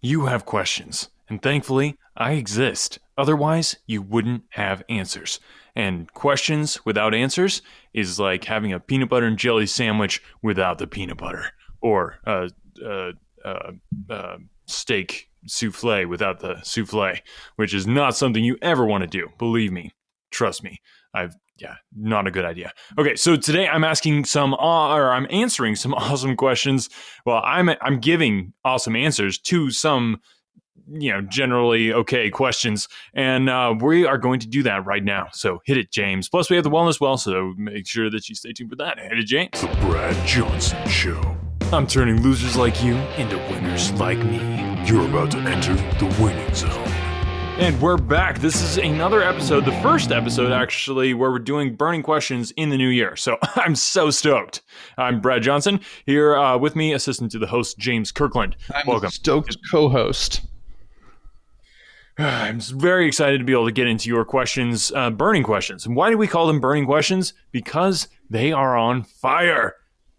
You have questions, and thankfully, I exist. Otherwise, you wouldn't have answers. And questions without answers is like having a peanut butter and jelly sandwich without the peanut butter, or a, a, a steak souffle without the souffle, which is not something you ever want to do. Believe me, trust me. Not a good idea. Okay, so today I'm asking I'm answering some awesome questions. Well, I'm giving awesome answers to some, generally okay questions, and we are going to do that right now. So hit it, James. Plus, we have the wellness well, so make sure that you stay tuned for that. Hit it, James. The Brad Johnson Show. I'm turning losers like you into winners like me. You're about to enter the winning zone. And we're back. This is another episode, the first episode actually, where we're doing burning questions in the new year. So I'm so stoked. I'm Brad Johnson, here with me, assistant to the host, James Kirkland. Welcome. A stoked co-host. I'm very excited to be able to get into your questions, burning questions. And why do we call them burning questions? Because they are on fire.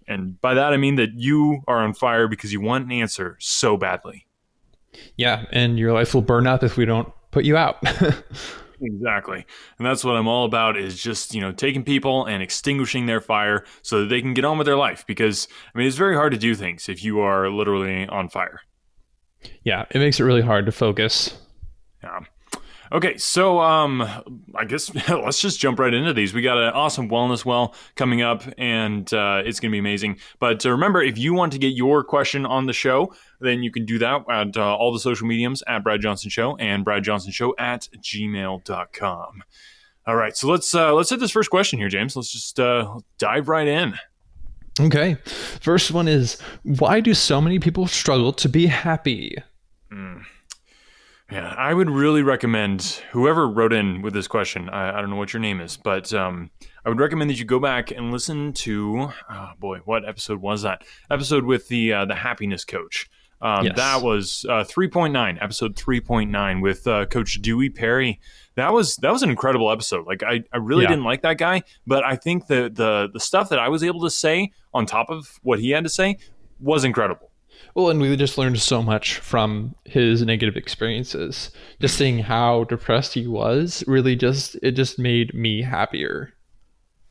And by that, I mean that you are on fire because you want an answer so badly. Yeah, and your life will burn up if we don't put you out. Exactly. And that's what I'm all about, is just, taking people and extinguishing their fire so that they can get on with their life. Because, it's very hard to do things if you are literally on fire. Yeah, it makes it really hard to focus. Yeah. Okay, so I guess let's just jump right into these. We got an awesome wellness well coming up, and it's going to be amazing. But remember, if you want to get your question on the show, then you can do that at all the social mediums at Brad Johnson Show and bradjohnsonshow@gmail.com. All right, so let's hit this first question here, James. Let's just dive right in. Okay, first one is, why do so many people struggle to be happy? Yeah, I would really recommend whoever wrote in with this question, I don't know what your name is, but I would recommend that you go back and listen to, what episode was that? Episode with the happiness coach. Yes. That was 3.9, episode 3.9 with Coach Dewey Perry. That was an incredible episode. Like I really didn't like that guy, but I think the stuff that I was able to say on top of what he had to say was incredible. Well, and we just learned so much from his negative experiences. Just seeing how depressed he was really just made me happier.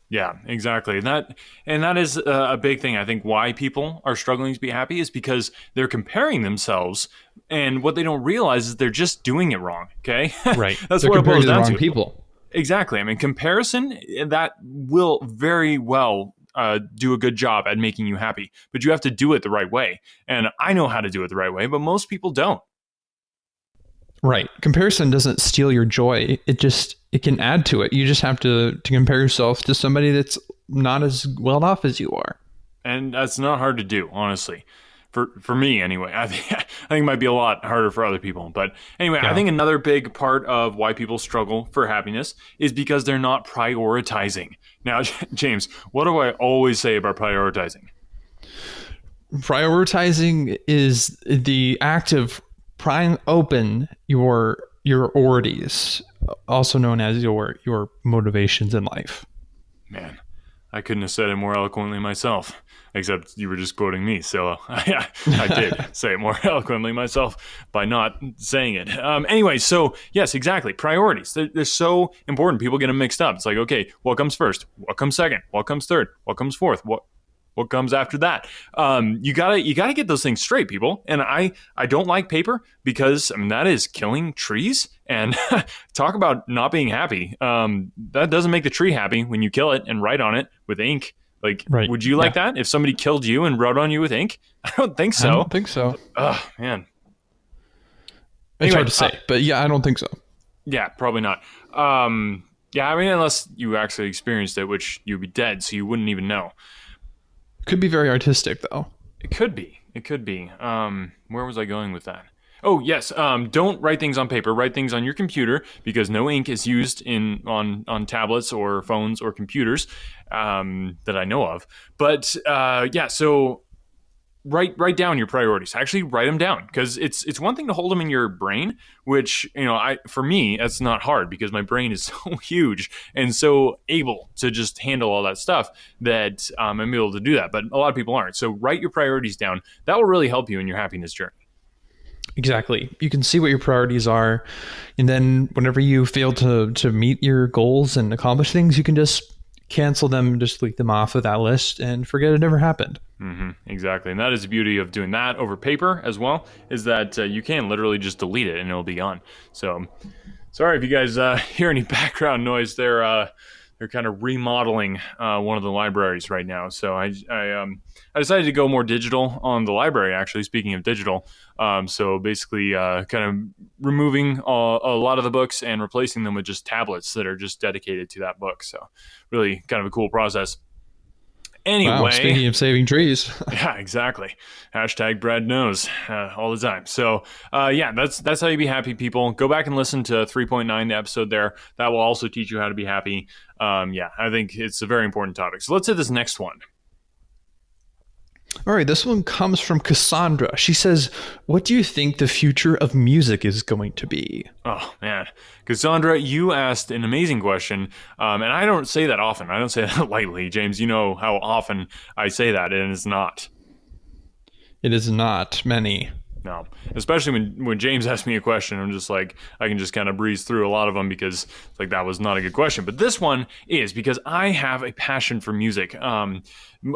Yeah, exactly. And that is a big thing. I think why people are struggling to be happy is because they're comparing themselves, and what they don't realize is they're just doing it wrong. Okay, right? That's they're what it boils comparing down the wrong to. People. Exactly. Comparison, that will very well do a good job at making you happy, but you have to do it the right way. And I know how to do it the right way, but most people don't. Right. Comparison doesn't steal your joy. It can add to it. You just have to compare yourself to somebody that's not as well off as you are. And that's not hard to do, honestly. For me, anyway. I think it might be a lot harder for other people. But anyway, yeah. I think another big part of why people struggle for happiness is because they're not prioritizing. Now, James, what do I always say about prioritizing? Prioritizing is the act of prying open your priorities, also known as your motivations in life. Man, I couldn't have said it more eloquently myself, except you were just quoting me. So I did say it more eloquently myself by not saying it. Anyway, so yes, exactly. Priorities. They're so important. People get them mixed up. It's like, okay, what comes first? What comes second? What comes third? What comes fourth? What comes after that? You gotta get those things straight, people. And I don't like paper because that is killing trees. And talk about not being happy. That doesn't make the tree happy when you kill it and write on it with ink. Like, right. Would you like that if somebody killed you and wrote on you with ink? I don't think so. I don't think so. Oh man, it's hard to say, but yeah, I don't think so. Yeah, probably not. Yeah, unless you actually experienced it, which you'd be dead, so you wouldn't even know. Could be very artistic, though. It could be. Where was I going with that? Oh, yes. Don't write things on paper. Write things on your computer, because no ink is used on tablets or phones or computers that I know of. But so write down your priorities. Actually, write them down, because it's one thing to hold them in your brain, which, for me, that's not hard, because my brain is so huge and so able to just handle all that stuff that I'm able to do that. But a lot of people aren't. So write your priorities down. That will really help you in your happiness journey. Exactly. You can see what your priorities are. And then whenever you fail to meet your goals and accomplish things, you can just cancel them, just delete them off of that list and forget it ever happened. Exactly. And that is the beauty of doing that over paper as well, is that you can literally just delete it and it'll be gone. So sorry if you guys hear any background noise. They're kind of remodeling one of the libraries right now. So I decided to go more digital on the library, actually, speaking of digital. So basically kind of removing a lot of the books and replacing them with just tablets that are just dedicated to that book. So really kind of a cool process. Anyway, Wow, speaking of saving trees. yeah, exactly. Hashtag Brad knows all the time. So yeah, that's how you be happy, people. Go back and listen to 3.9, the episode there. That will also teach you how to be happy. Yeah, I think it's a very important topic. So let's hit this next one. All right, this one comes from Cassandra. She says, what do you think the future of music is going to be? Oh, man. Cassandra, you asked an amazing question, and I don't say that often. I don't say that lightly, James. You know how often I say that, and it's not. It is not many. No, especially when James asks me a question, I'm just like, I can just kind of breeze through a lot of them because like that was not a good question. But this one is because I have a passion for music. A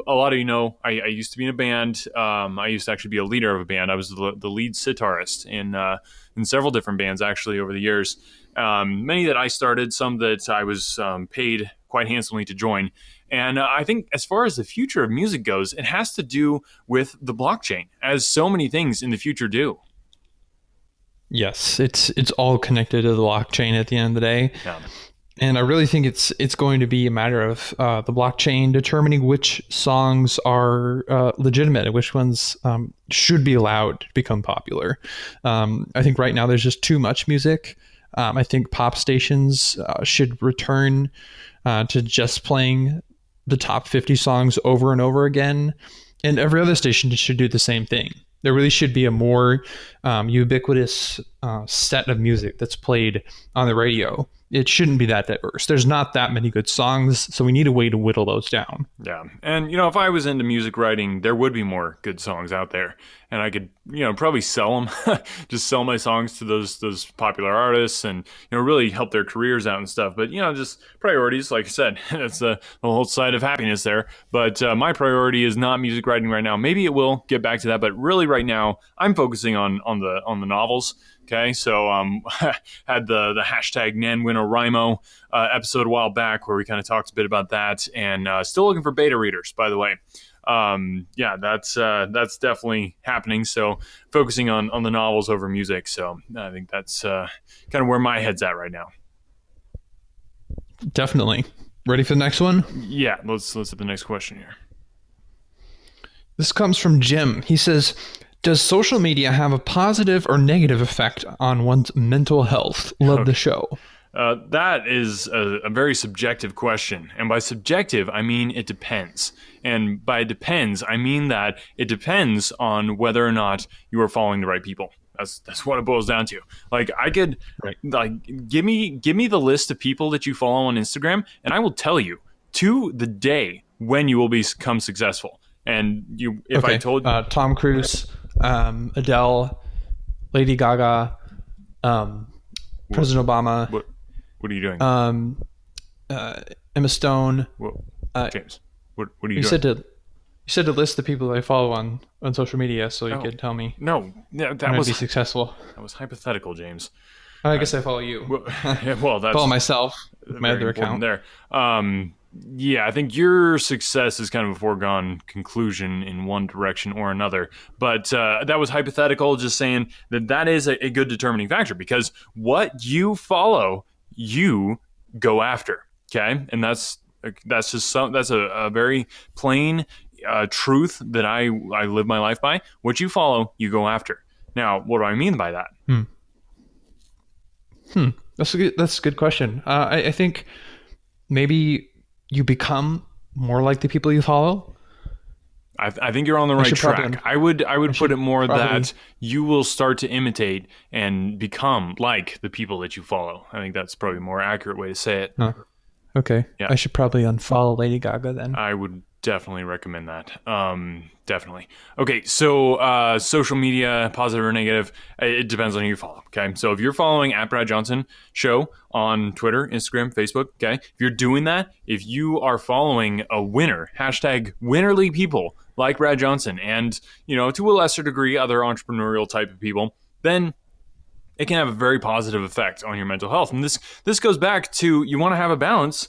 lot of you know, I used to be in a band. I used to actually be a leader of a band. I was the lead sitarist in several different bands actually over the years. Many that I started, some that I was paid quite handsomely to join. And I think as far as the future of music goes, it has to do with the blockchain, as so many things in the future do. Yes, it's all connected to the blockchain at the end of the day. Yeah. And I really think it's going to be a matter of the blockchain determining which songs are legitimate and which ones should be allowed to become popular. I think right now there's just too much music. I think pop stations should return to just playing the top 50 songs over and over again. And every other station should do the same thing. There really should be a more ubiquitous set of music that's played on the radio. It shouldn't be that diverse. There's not that many good songs, so we need a way to whittle those down. Yeah. And, you know, if I was into music writing, there would be more good songs out there. And I could, you know, probably sell them, just sell my songs to those popular artists and, you know, really help their careers out and stuff. But, you know, just priorities, like I said, that's the whole side of happiness there. But my priority is not music writing right now. Maybe it will get back to that. But really right now, I'm focusing on the novels. Okay, so had the hashtag NaNoWriMo episode a while back where we kind of talked a bit about that, and still looking for beta readers, by the way. Yeah, that's definitely happening. So focusing on the novels over music. So I think that's kind of where my head's at right now. Definitely. Ready for the next one? Yeah, let's hit the next question here. This comes from Jim. He says, does social media have a positive or negative effect on one's mental health? Love the show. That is a very subjective question. And by subjective, I mean it depends. And by depends, I mean that it depends on whether or not you are following the right people. That's what it boils down to. Like I could, like, give me the list of people that you follow on Instagram, and I will tell you to the day when you will become successful. And if I told you, Tom Cruise, Adele, Lady Gaga, President Obama. What are you doing? Emma Stone. James, what are you doing? You said to list the people that I follow on social media, so you could tell me. No, that was be successful. That was hypothetical, James. I guess I follow you. Well, that's follow myself. My other account there. Yeah, I think your success is kind of a foregone conclusion in one direction or another. But that was hypothetical, just saying that is a good determining factor because what you follow, you go after. Okay, and that's a very plain truth that I live my life by. What you follow, you go after. Now, what do I mean by that? That's a good question. I think maybe you become more like the people you follow. I think you're on the right track. I would put it more that you will start to imitate and become like the people that you follow. I think that's probably a more accurate way to say it. Okay. Yeah. I should probably unfollow Lady Gaga then. I would definitely recommend that. Definitely. Okay, so social media, positive or negative, it depends on who you follow. Okay, so if you're following at Brad Johnson Show on Twitter, Instagram, Facebook, okay, if you're doing that, if you are following a winner, hashtag winnerly people like Brad Johnson, and to a lesser degree other entrepreneurial type of people, then it can have a very positive effect on your mental health. And this goes back to, you want to have a balance,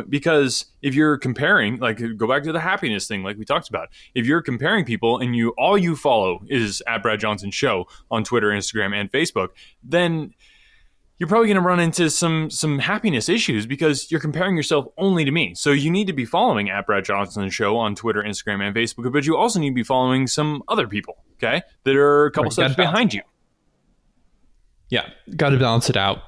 because if you're comparing, like, go back to the happiness thing, like we talked about, if you're comparing people and all you follow is at Brad Johnson Show on Twitter, Instagram, and Facebook, then you're probably going to run into some happiness issues because you're comparing yourself only to me. So you need to be following at Brad Johnson Show on Twitter, Instagram, and Facebook, but you also need to be following some other people, okay, that are a couple steps behind you. Yeah, got to balance it out.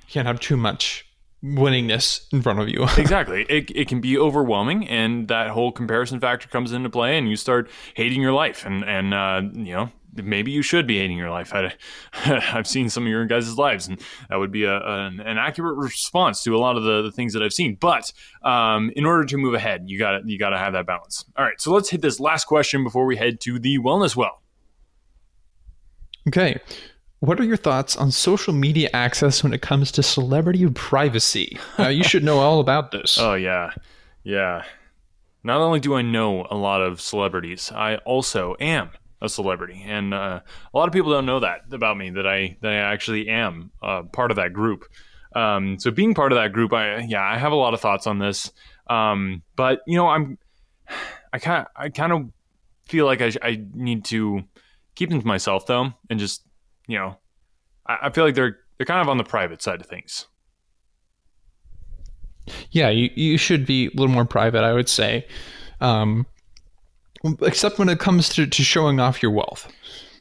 Can't have too much winningness in front of you. Exactly. It can be overwhelming, and that whole comparison factor comes into play, and you start hating your life, and maybe you should be hating your life. I've seen some of your guys' lives, and that would be an accurate response to a lot of the things that I've seen. But in order to move ahead, you gotta have that balance. All right, so let's hit this last question before we head to the wellness well. Okay. What are your thoughts on social media access when it comes to celebrity privacy? You should know all about this. Oh, yeah. Yeah. Not only do I know a lot of celebrities, I also am a celebrity. And a lot of people don't know that about me, that I actually am part of that group. So being part of that group, I have a lot of thoughts on this. But, I kind of feel like I need to keep them to myself, though, and just, I feel like they're kind of on the private side of things. Yeah, you should be a little more private, I would say. Except when it comes to showing off your wealth.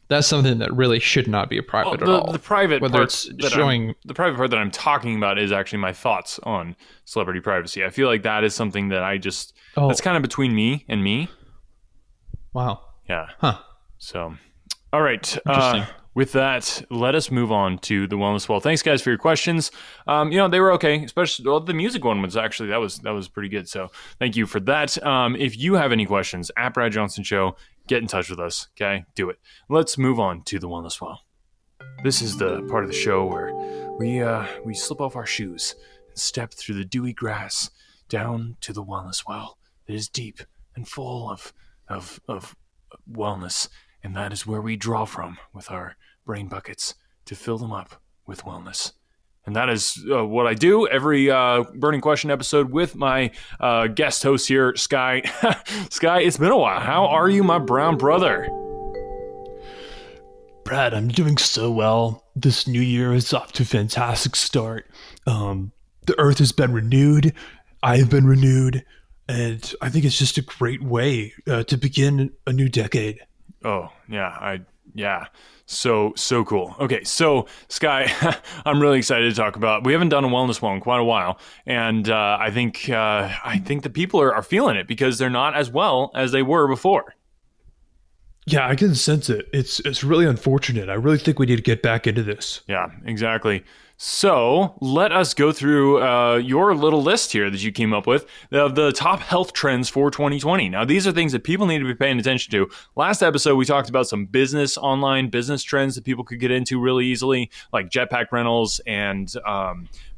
That's something that really should not be a private at all. The private Whether part it's showing the private part that I'm talking about is actually my thoughts on celebrity privacy. I feel like that is something that that's kind of between me and me. Wow. Yeah. Huh. So, all right. Interesting. With that, let us move on to the wellness well. Thanks, guys, for your questions. They were okay, especially the music one was actually that was pretty good. So thank you for that. If you have any questions, at Brad Johnson Show, get in touch with us. Okay, do it. Let's move on to the wellness well. This is the part of the show where we slip off our shoes and step through the dewy grass down to the wellness well that is deep and full of wellness. And that is where we draw from with our brain buckets to fill them up with wellness. And that is what I do every Burning Question episode with my guest host here, Sky. Sky, it's been a while. How are you, my brown brother? Brad, I'm doing so well. This new year is off to a fantastic start. The earth has been renewed. I've been renewed. And I think it's just a great way to begin a new decade. Oh, yeah. So cool. Okay, so Sky, I'm really excited to talk about. We haven't done a wellness well in quite a while, and I think the people are feeling it because they're not as well as they were before. Yeah, I can sense it. It's really unfortunate. I really think we need to get back into this. Yeah, exactly. So let us go through your little list here that you came up with of the top health trends for 2020. Now, these are things that people need to be paying attention to. Last episode, we talked about some online business trends that people could get into really easily, like jetpack rentals and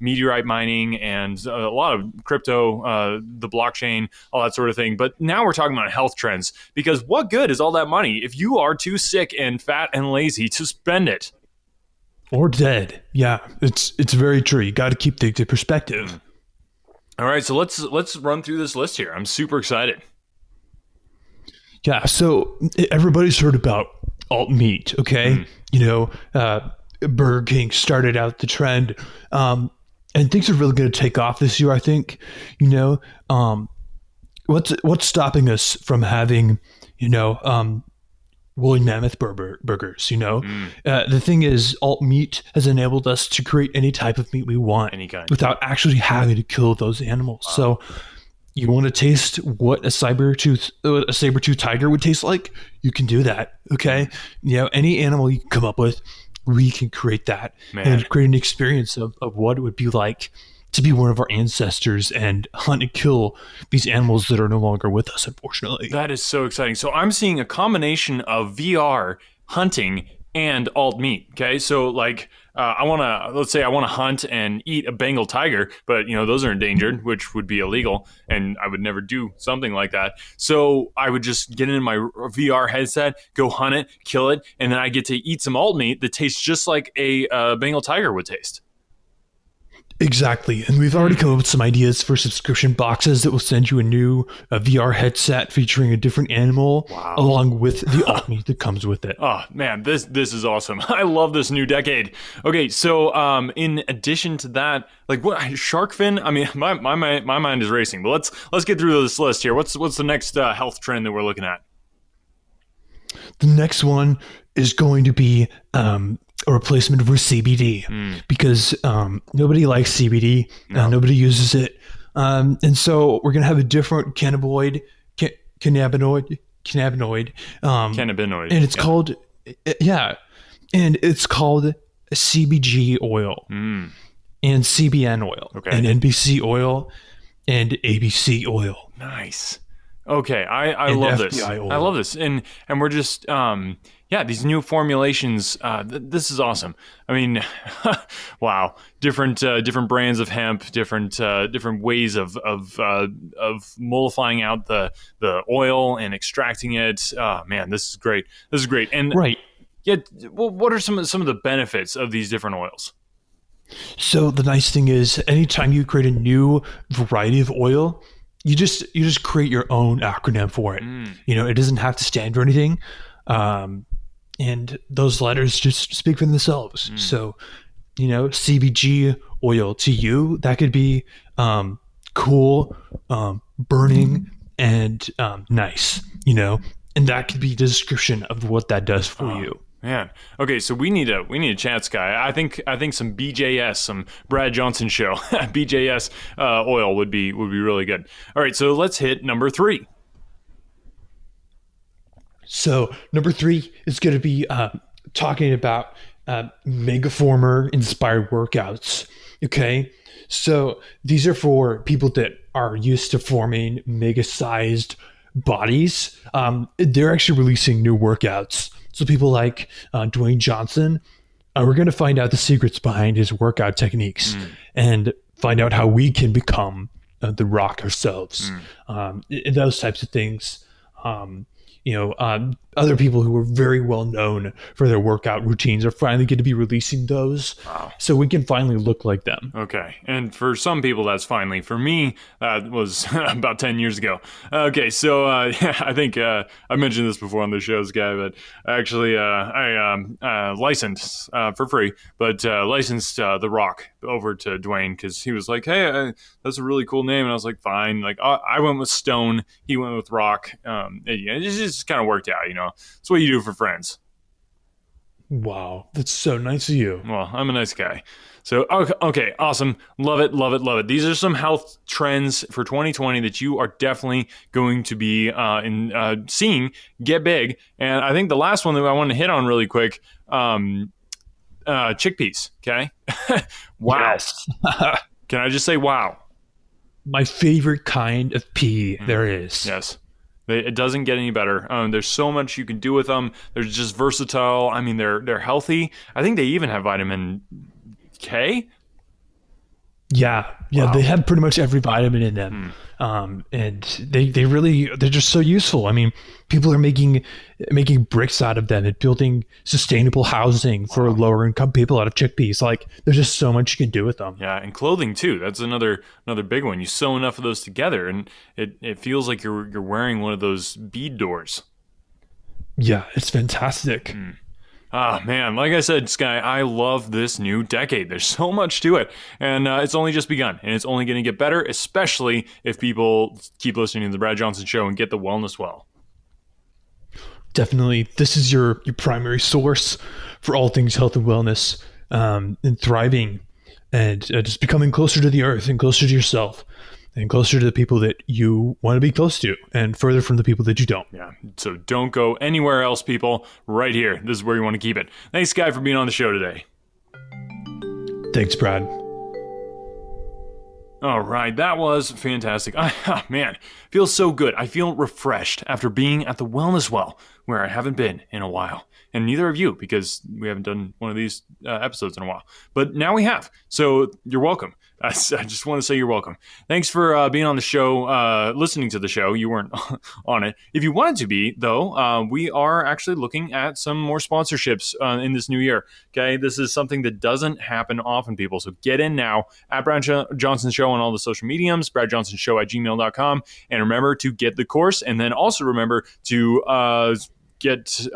meteorite mining and a lot of crypto, the blockchain, all that sort of thing. But now we're talking about health trends, because what good is all that money if you are too sick and fat and lazy to spend it? Or dead. Yeah, it's very true. You got to keep things in perspective. All right, so let's run through this list here. I'm super excited. Yeah, so everybody's heard about alt meat, okay? Burger King started out the trend, and things are really going to take off this year, I think. What's stopping us from having, woolly mammoth burgers, The thing is, alt meat has enabled us to create any type of meat we want without actually having to kill those animals. Wow. So you want to taste what a saber-tooth tiger would taste like? You can do that, okay? Any animal you can come up with, we can create that and create an experience of what it would be like to be one of our ancestors and hunt and kill these animals that are no longer with us, unfortunately. That is so exciting. So I'm seeing a combination of VR, hunting, and alt meat. Okay, so like let's say I want to hunt and eat a Bengal tiger, but those are endangered, which would be illegal, and I would never do something like that. So I would just get in my VR headset, go hunt it, kill it, and then I get to eat some alt meat that tastes just like a Bengal tiger would taste. Exactly. And we've already come up with some ideas for subscription boxes that will send you a new VR headset featuring a different animal along with the alt meat that comes with it. Oh, man, this is awesome. I love this new decade. Okay, so in addition to that, like what shark fin? I mean, my mind is racing. But let's get through this list here. What's the next health trend that we're looking at? The next one is going to be a replacement for CBD because nobody likes CBD. No. Nobody uses it. And so we're going to have a different cannabinoid. Cannabinoid. And it's called, and it's called CBG oil and CBN oil and NBC oil and ABC oil. Nice. Okay, I love this. FBI oil. I love this, and we're just these new formulations. This is awesome. I mean, wow, different brands of hemp, different ways of mollifying out the oil and extracting it. Oh man, this is great. This is great. And right. Yeah, well, what are some of the benefits of these different oils? So the nice thing is, anytime you create a new variety of oil, you just create your own acronym for it. It doesn't have to stand for anything. And those letters just speak for themselves. So, CBG oil to you, that could be cool, burning, and nice, and that could be the description of what that does for you. Man, okay, so we need a chat, Sky. I think some BJS, some Brad Johnson show, BJS oil would be really good. All right, so let's hit number 3. So number 3 is going to be talking about Megaformer inspired workouts. Okay, so these are for people that are used to forming mega-sized bodies. They're actually releasing new workouts. So people like Dwayne Johnson, we're going to find out the secrets behind his workout techniques and find out how we can become the Rock ourselves. Those types of things. Other people who are very well known for their workout routines are finally going to be releasing those. Wow. So we can finally look like them. Okay. And for some people, that's finally. For me, that was about 10 years ago. Okay. So I think I mentioned this before on the shows, Guy, but actually I licensed for free, but licensed The Rock over to Dwayne because he was like, hey, that's a really cool name. And I was like, fine. Like I went with Stone. He went with Rock. It just kind of worked out, It's what you do for friends. Wow, that's so nice of you. Well, I'm a nice guy. So, okay, awesome. Love it, love it, love it. These are some health trends for 2020 that you are definitely going to be seeing get big. And I think the last one that I want to hit on really quick, chickpeas, okay? Wow. Yes. Can I just say wow? My favorite kind of pea there is. Yes. It doesn't get any better. There's so much you can do with them. They're just versatile. I mean, they're healthy. I think they even have vitamin K. Yeah, Wow. They have pretty much every vitamin in them, and they're just so useful. I mean, people are making bricks out of them and building sustainable housing for lower income people out of chickpeas. Like, there's just so much you can do with them. Yeah, and clothing too. That's another big one. You sew enough of those together, and it feels like you're wearing one of those bead doors. Yeah, it's fantastic. Ah, man, like I said, Sky, I love this new decade. There's so much to it, and it's only just begun, and it's only going to get better, especially if people keep listening to the Brad Johnson Show and get the wellness well. Definitely, this is your primary source for all things health and wellness, and thriving, and just becoming closer to the earth and closer to yourself, and closer to the people that you want to be close to, and further from the people that you don't. Yeah, so don't go anywhere else, people. Right here. This is where you want to keep it. Thanks, Sky, for being on the show today. Thanks, Brad. All right, that was fantastic. Man, feels so good. I feel refreshed after being at the Wellness Well, where I haven't been in a while. And neither have you, because we haven't done one of these episodes in a while. But now we have, so you're welcome. I just want to say you're welcome. Thanks for being on the show, listening to the show. You weren't on it. If you wanted to be, though, we are actually looking at some more sponsorships in this new year. Okay, this is something that doesn't happen often, people. So get in now at Brad Johnson Show on all the social mediums, bradjohnsonshow@gmail.com. And remember to get the course. And then also remember to get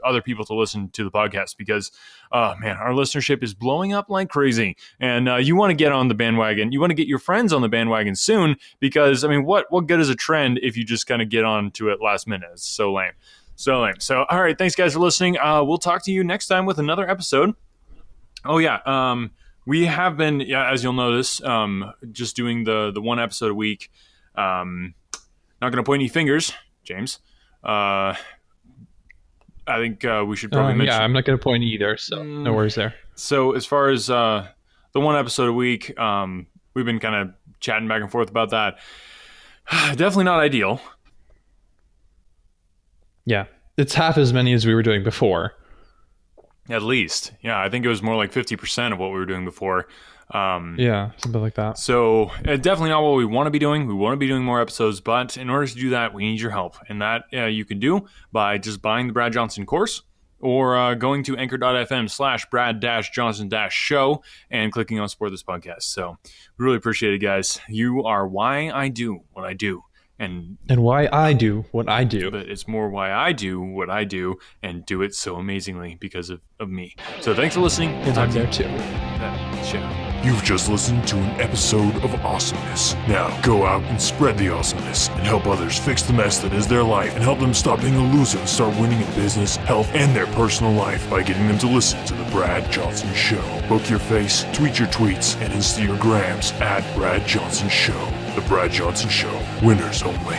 other people to listen to the podcast, because man, our listenership is blowing up like crazy, and you want to get on the bandwagon. You want to get your friends on the bandwagon soon, because I mean, what good is a trend if you just kind of get on to it last minute? It's so lame. So all right, thanks guys for listening. We'll talk to you next time with another episode. Oh yeah, we have been, as you'll notice, just doing the one episode a week. Not gonna point any fingers, James. I think we should probably mention... Yeah, I'm not going to point either, so no worries there. So as far as the one episode a week, we've been kind of chatting back and forth about that. Definitely not ideal. Yeah, it's half as many as we were doing before. At least. Yeah, I think it was more like 50% of what we were doing before. Yeah, something like that. So definitely not what we want to be doing. We want to be doing more episodes, but in order to do that, we need your help. And that you can do by just buying the Brad Johnson course, or going to anchor.fm/Brad-Johnson-show and clicking on support this podcast. So we really appreciate it, guys. You are why I do what I do. And why I do what I do. But it's more why I do what I do and do it so amazingly because of me. So thanks for listening. We'll talk there too. Show. You've just listened to an episode of awesomeness. Now, go out and spread the awesomeness and help others fix the mess that is their life, and help them stop being a loser and start winning in business, health, and their personal life by getting them to listen to The Brad Johnson Show. Book your face, tweet your tweets, and Insta your grams at Brad Johnson Show. The Brad Johnson Show. Winners only.